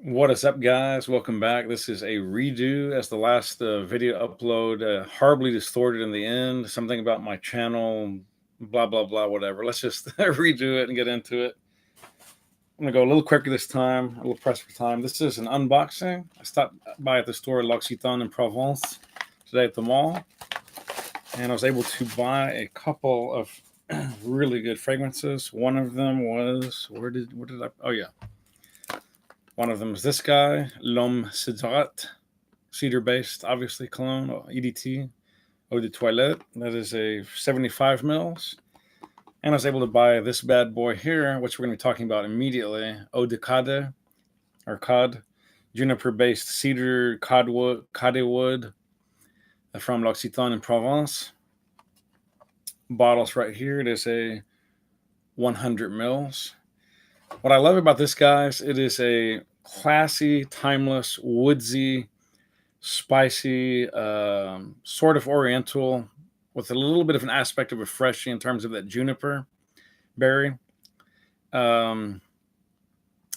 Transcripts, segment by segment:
What is up, guys? Welcome back. This is a redo as the last video upload, horribly distorted in the end. Something about my channel, blah, blah, blah, whatever. Let's just redo it and get into it. I'm going to go a little quicker this time, a little pressed for time. This is an unboxing. I stopped by at the store L'Occitane in Provence today at the mall, and I was able to buy a couple of really good fragrances. One of them was, where did I, oh yeah. One of them is this guy, L'Homme Cedrat, cedar-based, obviously, cologne, EDT, Eau de Toilette. That is a 75 mils. And I was able to buy this bad boy here, which we're going to be talking about immediately, Eau de Cade, or cod, juniper-based cedar cade wood from L'Occitane in Provence. Bottles right here. It is a 100 mils. What I love about this, guys, it is a classy, timeless, woodsy, spicy, sort of oriental, with a little bit of an aspect of a freshie in terms of that juniper berry. And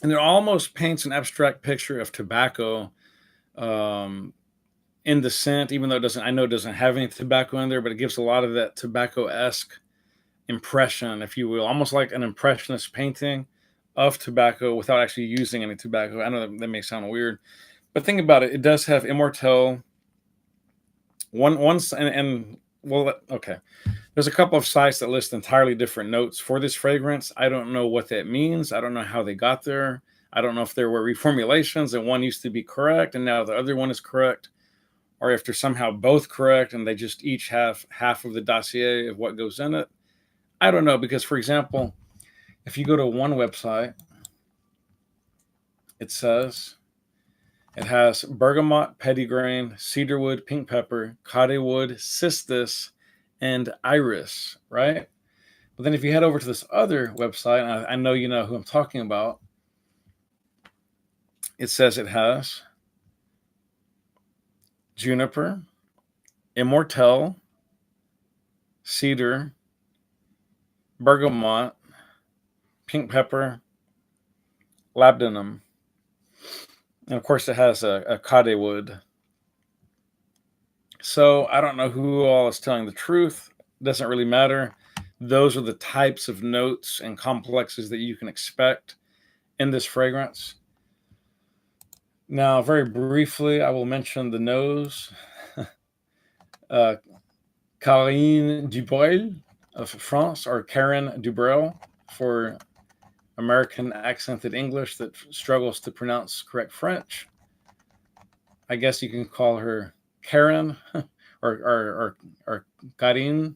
it almost paints an abstract picture of tobacco in the scent, even though I know it doesn't have any tobacco in there, but it gives a lot of that tobacco-esque impression, if you will, almost like an impressionist painting of tobacco without actually using any tobacco. I know that may sound weird, but think about it. It does have Immortelle. Okay. There's a couple of sites that list entirely different notes for this fragrance. I don't know what that means. I don't know how they got there. I don't know if there were reformulations and one used to be correct and now the other one is correct, or if they're somehow both correct and they just each have half of the dossier of what goes in it. I don't know, because, for example, if you go to one website, it says it has bergamot, petitgrain, cedarwood, pink pepper, cadewood, cistus, and iris, right? But then if you head over to this other website, and I know you know who I'm talking about, it says it has juniper, immortelle, cedar, bergamot, pink pepper, labdanum. And of course, it has a cadewood. So I don't know who all is telling the truth. It doesn't really matter. Those are the types of notes and complexes that you can expect in this fragrance. Now, very briefly, I will mention the nose. Karine Dubreuil of France, or Karen Dubreuil for American accented English that struggles to pronounce correct French. I guess you can call her Karen or Karine.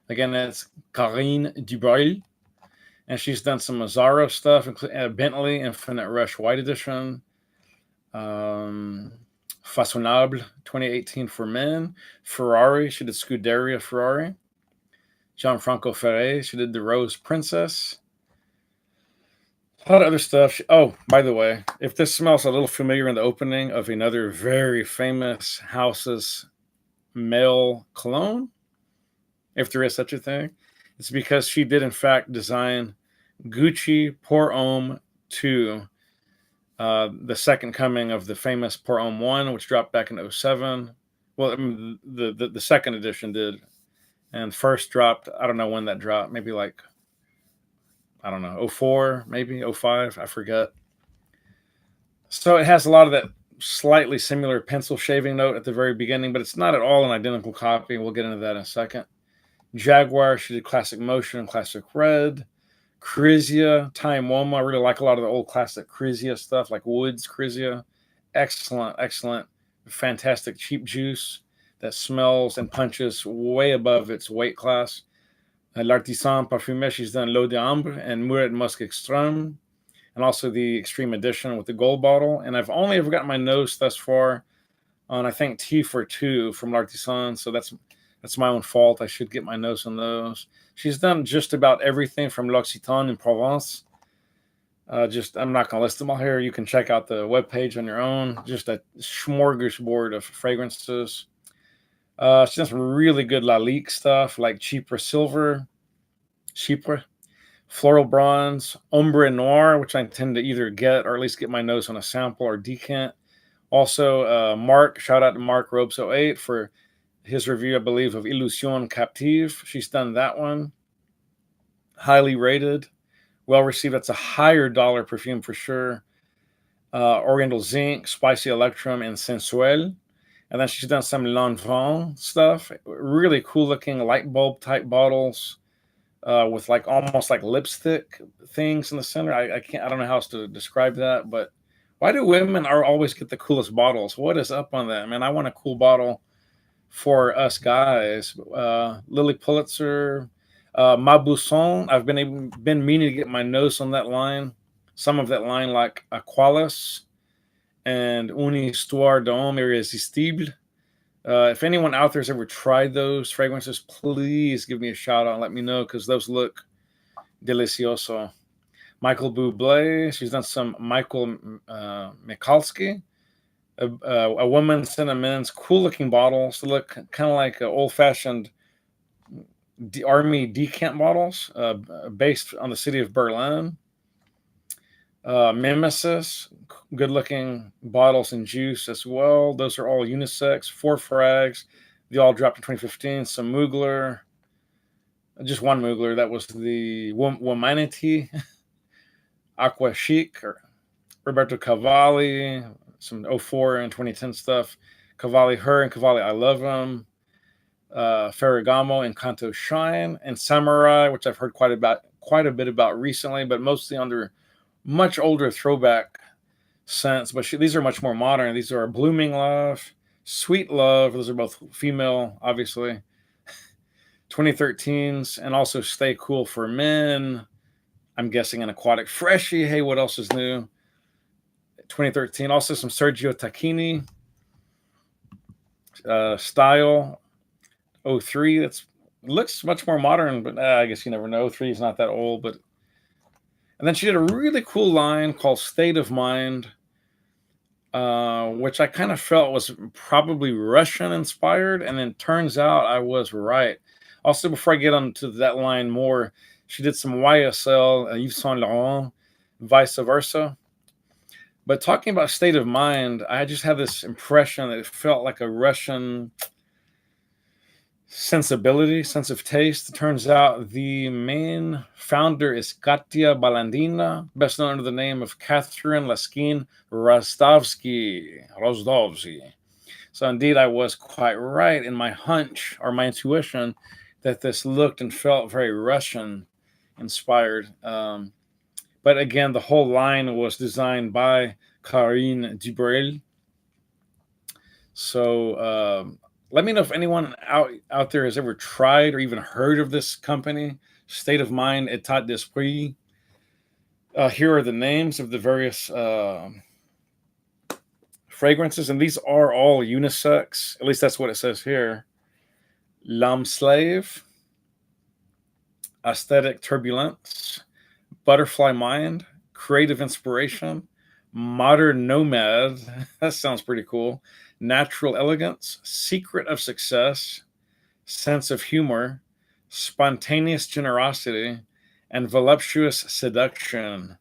Again, that's Karine Dubreuil. And she's done some Mazzaro stuff, including Bentley Infinite Rush White Edition, Façonnable 2018 for men, Ferrari, she did Scuderia Ferrari, Gianfranco Ferré, she did the Rose Princess, a lot of other stuff. Oh, by the way, if this smells a little familiar in the opening of another very famous house's male cologne, if there is such a thing, it's because she did in fact design Gucci Pour Homme 2, the second coming of the famous Pour Homme 1, which dropped back in 2007. Well, I mean, the second edition did, and first dropped, I don't know when that dropped, maybe like, I don't know, 04, maybe 05, I forget. So it has a lot of that slightly similar pencil shaving note at the very beginning, but it's not at all an identical copy. We'll get into that in a second. Jaguar, she did Classic Motion and Classic Red. Crisia, Time Woma. I really like a lot of the old classic Crisia stuff, like Woods Crisia. Excellent, excellent, fantastic cheap juice that smells and punches way above its weight class. L'Artisan Parfumé, she's done L'Eau d'Ambre and Muret Musc Extreme, and also the Extreme Edition with the gold bottle. And I've only ever gotten my nose thus far on, I think, T for 2 from L'Artisan, so that's my own fault. I should get my nose on those. She's done just about everything from L'Occitane in Provence. I'm not going to list them all here. You can check out the webpage on your own. Just a smorgasbord of fragrances. She's done some really good Lalique stuff, like Chypre Silver, Floral Bronze, Ombre Noir, which I tend to either get or at least get my nose on a sample or decant. Also, Mark, shout out to Mark Ropes08 for his review, I believe, of Illusion Captive. She's done that one. Highly rated, well received. That's a higher dollar perfume for sure. Oriental Zinc, Spicy Electrum, and Sensuel. And then she's done some L'Enfant stuff. Really cool looking light bulb type bottles with like almost like lipstick things in the center. I can't, I don't know how else to describe that, but why do women are always get the coolest bottles? What is up on that, man? I want a cool bottle for us guys. Lily Pulitzer, Mabusson. I've been meaning to get my nose on that line. Some of that line, like Aqualis and Une Histoire d'Homme Irrésistible. If anyone out there's ever tried those fragrances, please give me a shout out and let me know because those look delicioso. Michael Bublé, she's done some Michael Michalski. A woman sent a men's cool looking bottles to look kind of like old fashioned army decant bottles based on the city of Berlin. Mimesis, good looking bottles and juice as well. Those are all unisex, 4 frags. They all dropped in 2015. Some Mugler, just one Mugler. That was the Womanity, Aqua Chic, or Roberto Cavalli, some 04 and 2010 stuff. Cavalli Her and Cavalli I Love Him. Ferragamo and Kanto Shine, and Samurai, which I've heard quite a bit about recently, but mostly under much older throwback scents. But these are much more modern. These are Blooming Love, Sweet Love. Those are both female, obviously. 2013s, and also Stay Cool for Men. I'm guessing an Aquatic Freshie. Hey, what else is new? 2013. Also some Sergio Tacchini style. 03. That's looks much more modern, but I guess you never know. 03 is not that old, but and then she did a really cool line called State of Mind, which I kind of felt was probably Russian inspired, and then turns out I was right. Also, before I get onto that line more, she did some YSL, Yves Saint Laurent, vice versa. But talking about State of Mind, I just had this impression that it felt like a Russian sensibility, sense of taste. It turns out the main founder is Katya Balandina, best known under the name of Catherine Laskin Rostovsky. So indeed, I was quite right in my hunch or my intuition that this looked and felt very Russian inspired. But again, the whole line was designed by Karine Dubreuil. So let me know if anyone out there has ever tried or even heard of this company, State of Mind, État d'Esprit. Here are the names of the various fragrances, and these are all unisex. At least that's what it says here. L'Âme Slave, Aesthetic Turbulence, Butterfly Mind, Creative Inspiration, Modern Nomad. That sounds pretty cool. Natural Elegance, Secret of Success, Sense of Humor, Spontaneous Generosity, and Voluptuous Seduction.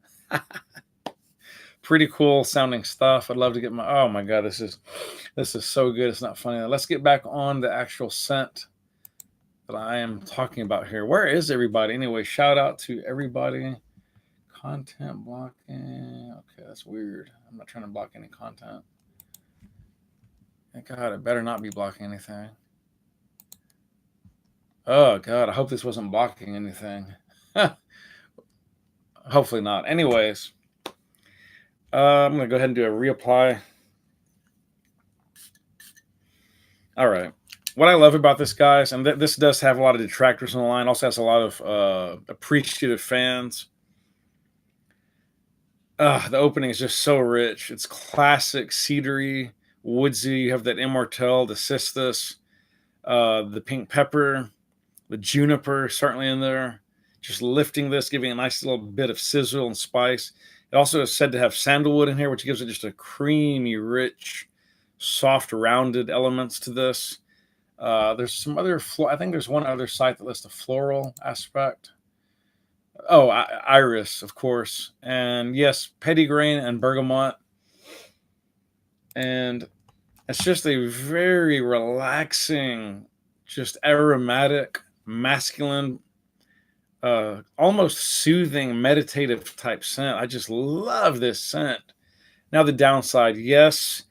Pretty cool sounding stuff. I'd love to get oh my god, this is so good. It's not funny. Let's get back on the actual scent that I am talking about here. Where is everybody? Anyway, shout out to everybody. Content blocking. Okay, that's weird. I'm not trying to block any content. Thank God, it better not be blocking anything. Oh God, I hope this wasn't blocking anything. Hopefully not. Anyways, I'm gonna go ahead and do a reapply. All right. What I love about this, guys, and this does have a lot of detractors on the line. Also has a lot of appreciative fans. The opening is just so rich. It's classic cedary, woodsy. You have that immortelle, the cistus, the pink pepper, the juniper certainly in there. Just lifting this, giving a nice little bit of sizzle and spice. It also is said to have sandalwood in here, which gives it just a creamy, rich, soft, rounded elements to this. There's some other, I think there's one other site that lists a floral aspect. Oh, iris, of course. And yes, petitgrain and bergamot. And it's just a very relaxing, just aromatic, masculine, almost soothing, meditative type scent. I just love this scent. Now, the downside, yes,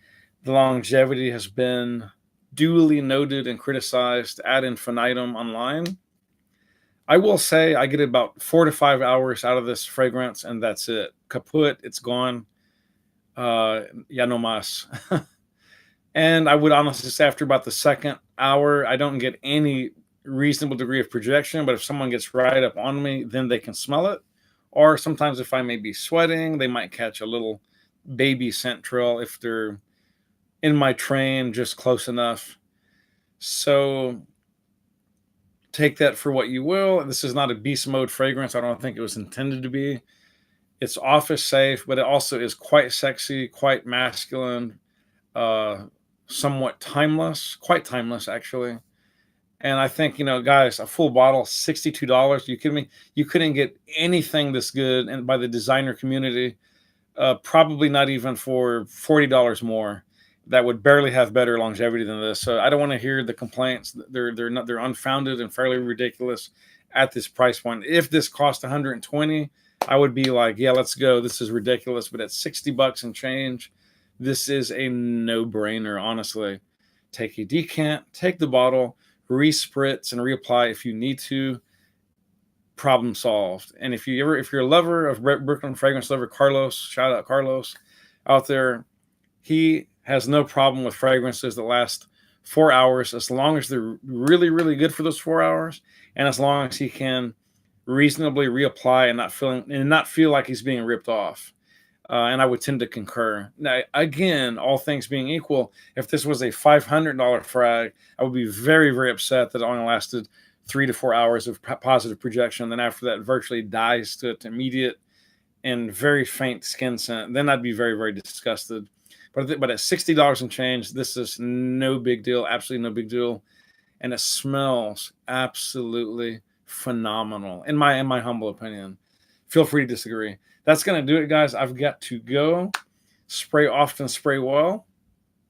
the longevity has been duly noted and criticized ad infinitum online. I will say I get about 4 to 5 hours out of this fragrance, and that's it. Kaput, it's gone. Ya no mas. And I would honestly say after about the second hour, I don't get any reasonable degree of projection. But if someone gets right up on me, then they can smell it. Or sometimes if I may be sweating, they might catch a little baby scent trail if they're in my train just close enough. So take that for what you will. This is not a beast mode fragrance. I don't think it was intended to be. It's office safe, but it also is quite sexy, quite masculine, uh, somewhat timeless, quite timeless actually. And I think, guys, a full bottle, $62. You kidding me? You couldn't get anything this good and by the designer community. Probably not even for $40 more. That would barely have better longevity than this. So I don't want to hear the complaints. They're unfounded and fairly ridiculous at this price point. If this cost 120, I would be like, yeah, let's go. This is ridiculous. But at $60 and change, this is a no-brainer. Honestly, take a decant, take the bottle, respritz and reapply if you need to. Problem solved. And if you're a lover of Brooklyn fragrance lover, Carlos, shout out Carlos out there, he has no problem with fragrances that last 4 hours as long as they're really, really good for those 4 hours, and as long as he can reasonably reapply and not feel like he's being ripped off. And I would tend to concur. Now, again, all things being equal, if this was a $500 frag, I would be very, very upset that it only lasted 3 to 4 hours of positive projection. Then after that, virtually dies to immediate and very faint skin scent. Then I'd be very, very disgusted. But at $60 and change, this is no big deal. Absolutely no big deal. And it smells absolutely phenomenal, in my humble opinion. Feel free to disagree. That's going to do it, guys. I've got to go. Spray often, spray well.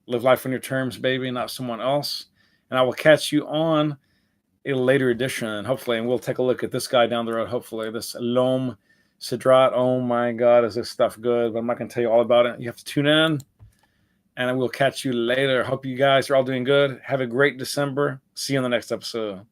Live life on your terms, baby, not someone else. And I will catch you on a later edition, hopefully. And we'll take a look at this guy down the road, hopefully. This L'Homme Cedrat. Oh, my God, is this stuff good? But I'm not going to tell you all about it. You have to tune in. And I will catch you later. Hope you guys are all doing good. Have a great December. See you in the next episode.